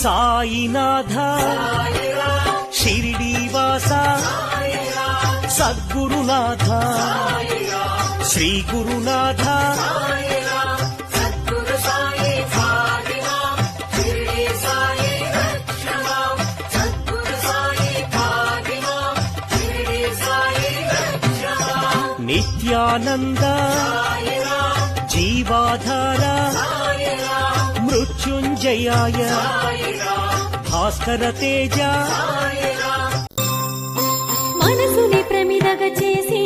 సాయినాథ షిరిడీవాస సద్గురునాథ శ్రీ గురునాథ నిత్యానంద జీవాధార మృత్యుంజయాయ భాస్కర తేజ మనసుని ప్రమిదగ చేసి